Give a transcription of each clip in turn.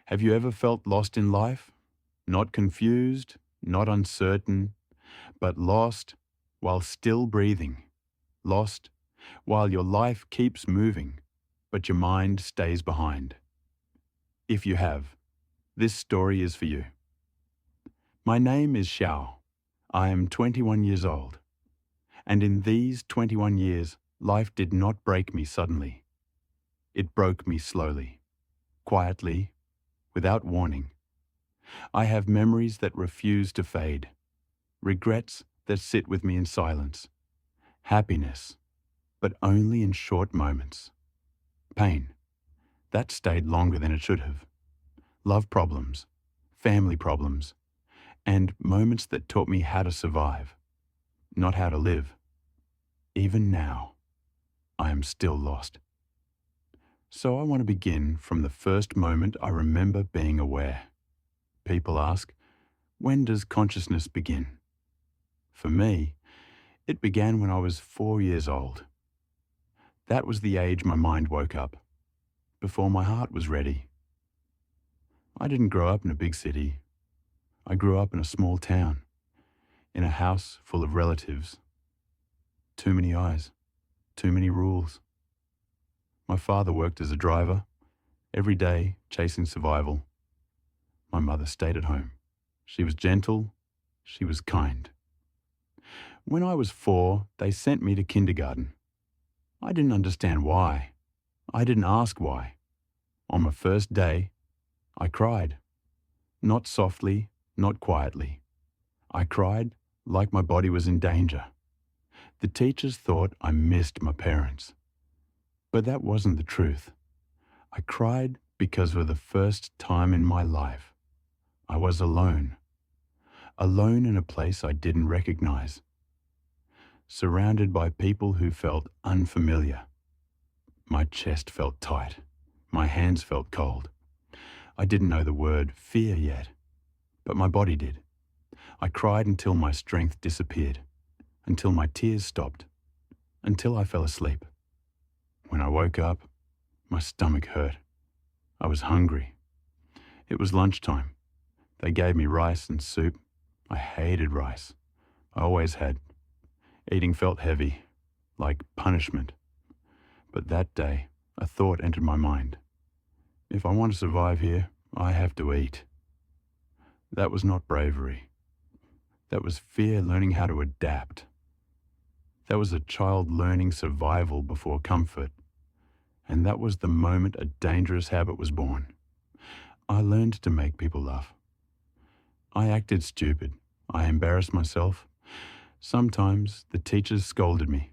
Have you ever felt lost in life? Not confused, not uncertain, but lost while still breathing. Lost while your life keeps moving, but your mind stays behind. If you have, this story is for you. My name is Xiao. I am 21 years old. And in these 21 years, life did not break me suddenly. It broke me slowly, quietly, without warning. I have memories that refuse to fade, regrets that sit with me in silence, happiness, but only in short moments. Pain, that stayed longer than it should have. Love problems, family problems, and moments that taught me how to survive, not how to live. Even now, I am still lost. So I want to begin from the first moment I remember being aware. People ask, when does consciousness begin? For me, it began when I was 4 years old. That was the age my mind woke up, before my heart was ready. I didn't grow up in a big city. I grew up in a small town, in a house full of relatives. Too many eyes, too many rules. My father worked as a driver, every day chasing survival. My mother stayed at home. She was gentle, she was kind. When I was 4, they sent me to kindergarten. I didn't understand why. I didn't ask why. On my first day, I cried. Not softly, not quietly. I cried like my body was in danger. The teachers thought I missed my parents. But that wasn't the truth. I cried because for the first time in my life, I was alone. Alone in a place I didn't recognize. Surrounded by people who felt unfamiliar. My chest felt tight. My hands felt cold. I didn't know the word fear yet, but my body did. I cried until my strength disappeared, until my tears stopped, until I fell asleep. When I woke up, my stomach hurt. I was hungry. It was lunchtime. They gave me rice and soup. I hated rice. I always had. Eating felt heavy, like punishment. But that day, a thought entered my mind. If I want to survive here, I have to eat. That was not bravery. That was fear learning how to adapt. That was a child learning survival before comfort. And that was the moment a dangerous habit was born. I learned to make people laugh. I acted stupid. I embarrassed myself. Sometimes the teachers scolded me.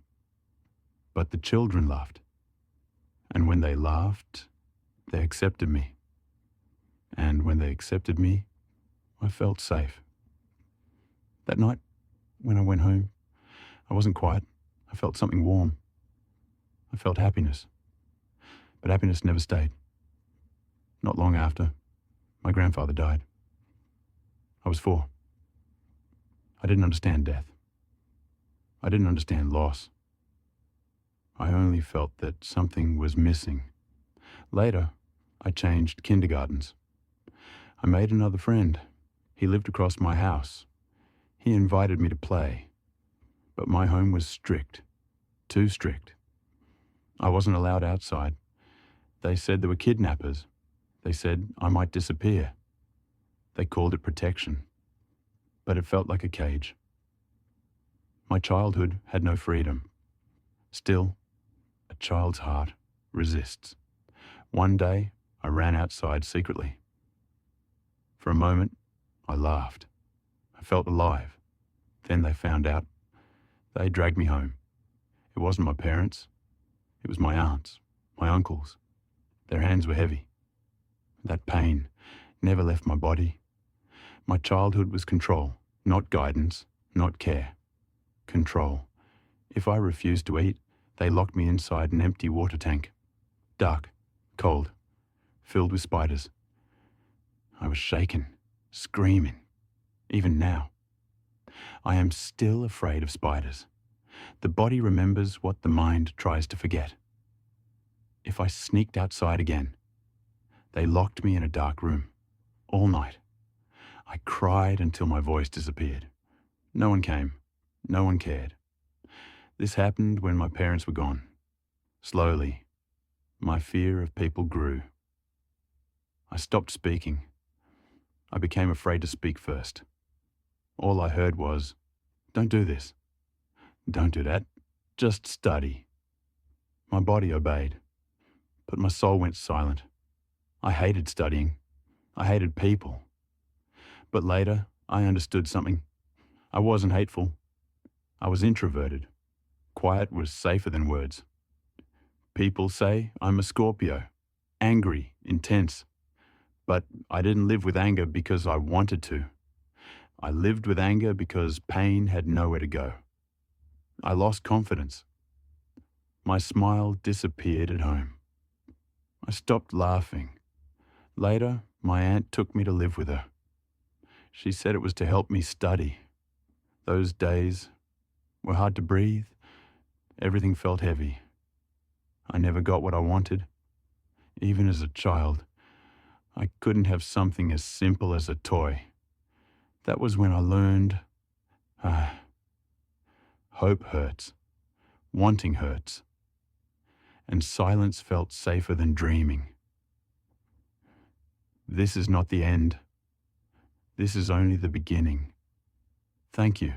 But the children laughed. And when they laughed, they accepted me. And when they accepted me, I felt safe. That night, when I went home, I wasn't quiet. I felt something warm. I felt happiness. But happiness never stayed. Not long after, my grandfather died. I was 4. I didn't understand death. I didn't understand loss. I only felt that something was missing. Later, I changed kindergartens. I made another friend. He lived across my house. He invited me to play. But my home was strict. Too strict. I wasn't allowed outside. They said there were kidnappers. They said I might disappear. They called it protection. But it felt like a cage. My childhood had no freedom. Still, a child's heart resists. One day, I ran outside secretly. For a moment, I laughed. I felt alive. Then they found out. They dragged me home. It wasn't my parents. It was my aunts, my uncles. Their hands were heavy. That pain never left my body. My childhood was control, not guidance, not care. Control. If I refused to eat, they locked me inside an empty water tank. Dark, cold, filled with spiders. I was shaken, screaming, even now. I am still afraid of spiders. The body remembers what the mind tries to forget. If I sneaked outside again, They locked me in a dark room all night. I cried until my voice disappeared. No one came. No one cared. This happened when my parents were gone. Slowly, my fear of people grew. I stopped speaking. I became afraid to speak first. All I heard was, "Don't do this. Don't do that. Just study." My body obeyed, but my soul went silent. I hated studying. I hated people. But later, I understood something. I wasn't hateful. I was introverted. Quiet was safer than words. People say I'm a Scorpio, angry, intense. But I didn't live with anger because I wanted to. I lived with anger because pain had nowhere to go. I lost confidence. My smile disappeared at home. I stopped laughing. Later, my aunt took me to live with her. She said it was to help me study. Those days were hard to breathe. Everything felt heavy. I never got what I wanted. Even as a child, I couldn't have something as simple as a toy. That was when I learned, hope hurts, wanting hurts, and silence felt safer than dreaming. This is not the end. This is only the beginning. Thank you.